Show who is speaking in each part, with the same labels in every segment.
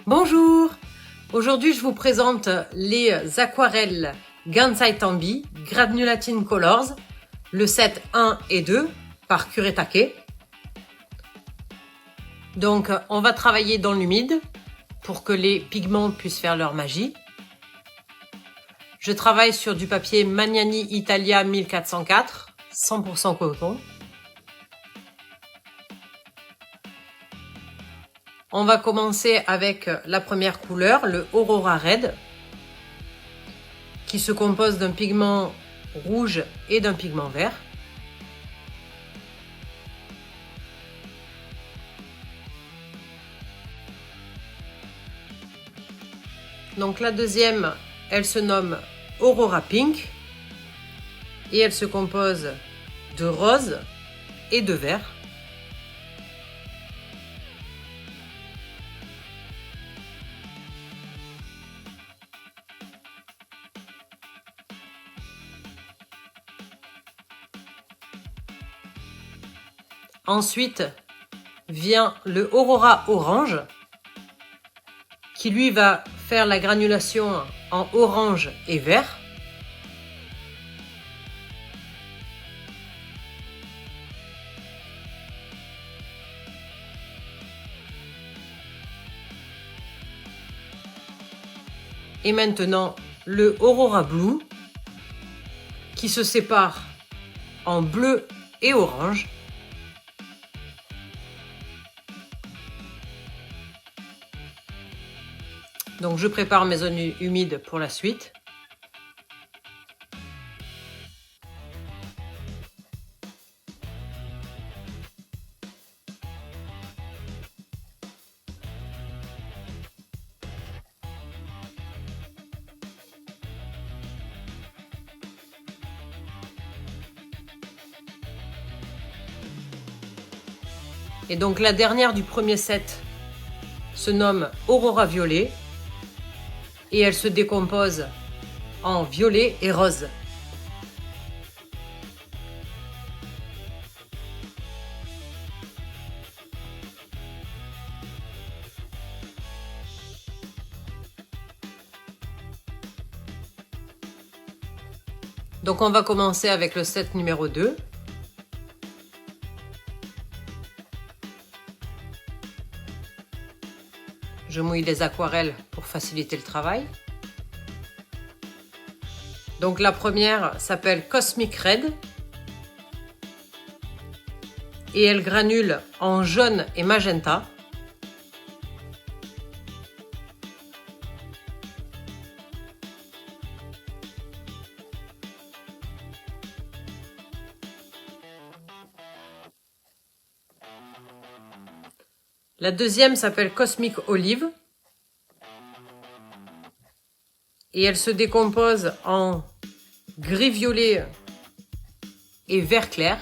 Speaker 1: Bonjour! Aujourd'hui, je vous présente les aquarelles Gansai Tambi Granulating Colors, le set 1 et 2 par Kuretake. Donc, on va travailler dans l'humide pour que les pigments puissent faire leur magie. Je travaille sur du papier Magnani Italia 1404, 100% coton. On va commencer avec la première couleur, le Aurora Red, qui se compose d'un pigment rouge et d'un pigment vert. Donc la deuxième, elle se nomme Aurora Pink et elle se compose de rose et de vert. Ensuite vient le Aurora Orange qui lui va faire la granulation en orange et vert. Et maintenant le Aurora Blue qui se sépare en bleu et orange. Donc je prépare mes zones humides pour la suite. Et donc la dernière du premier set se nomme Aurora Violet et elle se décompose en violet et rose. Donc on va commencer avec le set numéro 2. Je mouille les aquarelles pour faciliter le travail. Donc la première s'appelle Cosmic Red et elle granule en jaune et magenta. La deuxième s'appelle Cosmic Olive et elle se décompose en gris-violet et vert clair.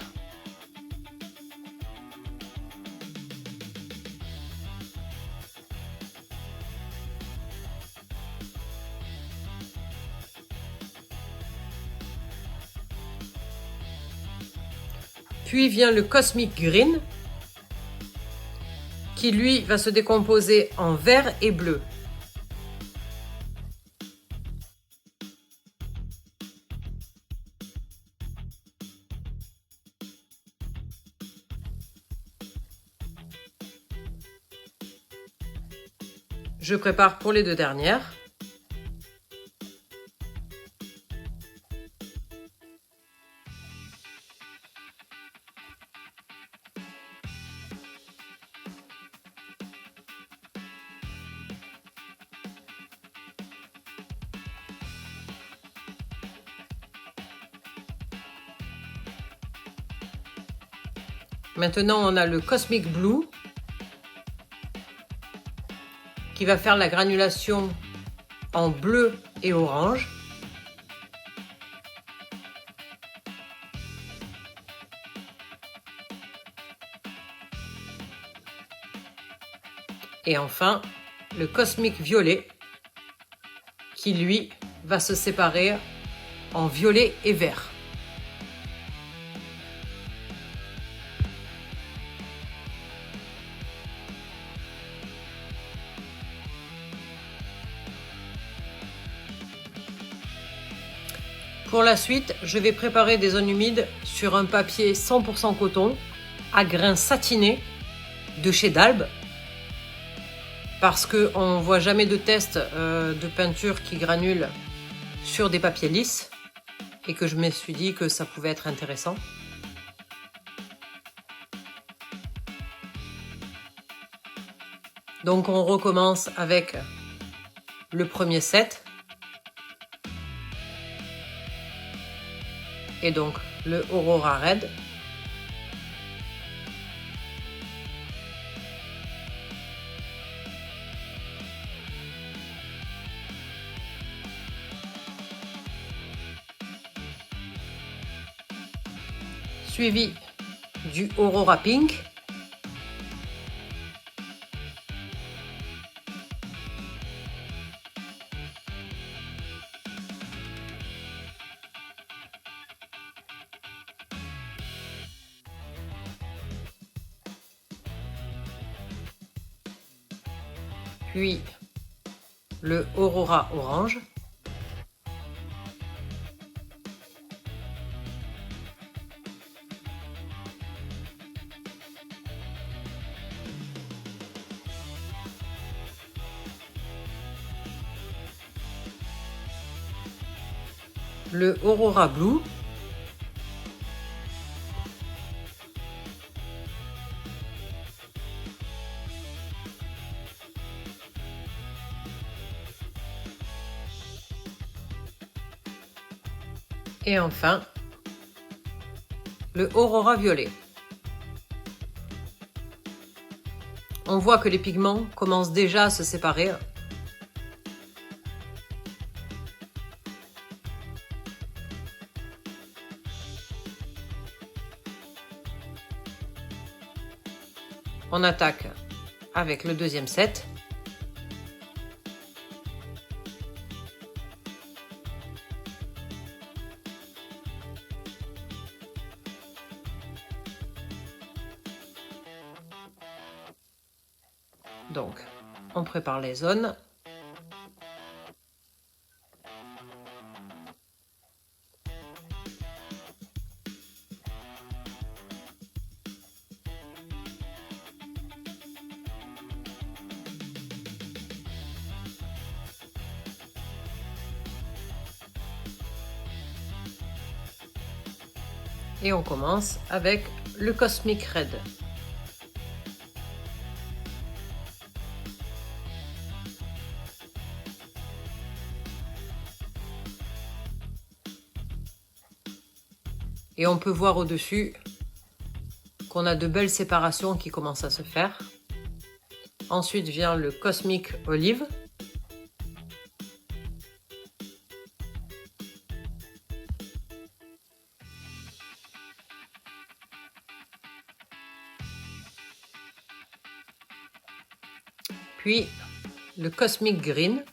Speaker 1: Puis vient le Cosmic Green qui lui va se décomposer en vert et bleu. Je prépare pour les deux dernières. Maintenant, on a le Cosmic Blue qui va faire la granulation en bleu et orange. Et enfin, le Cosmic Violet qui, lui, va se séparer en violet et vert. Pour la suite, je vais préparer des zones humides sur un papier 100% coton à grains satinés de chez Dalbe, parce qu'on ne voit jamais de test de peinture qui granule sur des papiers lisses et que je me suis dit que ça pouvait être intéressant. Donc on recommence avec le premier set. Et donc le Aurora Red. Suivi du Aurora Pink. Puis le Aurora Orange. Le Aurora Blue. Et enfin, le Aurora Violet. On voit que les pigments commencent déjà à se séparer. On attaque avec le deuxième set. Donc, on prépare les zones. Et on commence avec le Cosmic Red. Et on peut voir au-dessus qu'on a de belles séparations qui commencent à se faire. Ensuite vient le Cosmic Olive. Puis le Cosmic Green.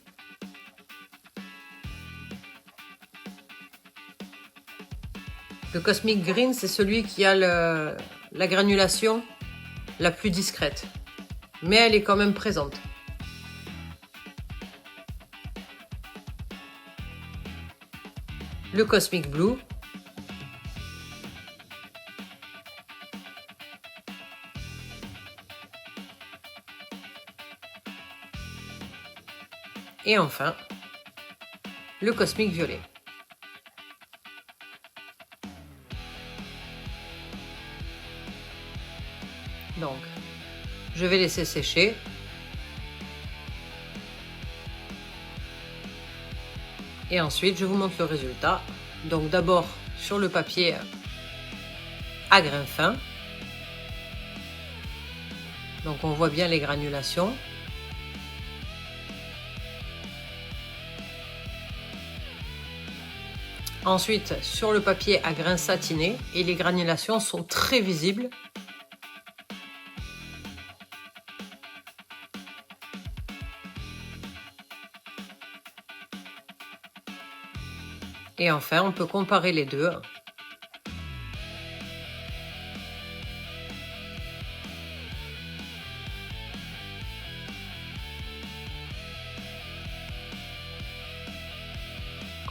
Speaker 1: Le Cosmic Green, c'est celui qui a la granulation la plus discrète, mais elle est quand même présente. Le Cosmic Blue. Et enfin, le Cosmic Violet. Donc, je vais laisser sécher. Et ensuite, je vous montre le résultat. Donc d'abord sur le papier à grains fins. Donc on voit bien les granulations. Ensuite, sur le papier à grains satinés, et les granulations sont très visibles. Et enfin, on peut comparer les deux.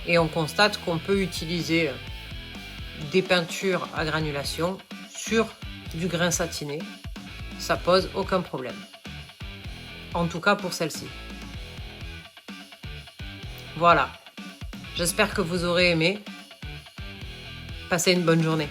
Speaker 1: Et on constate qu'on peut utiliser des peintures à granulation sur du grain satiné. Ça pose aucun problème. En tout cas pour celle-ci. Voilà. J'espère que vous aurez aimé. Passez une bonne journée.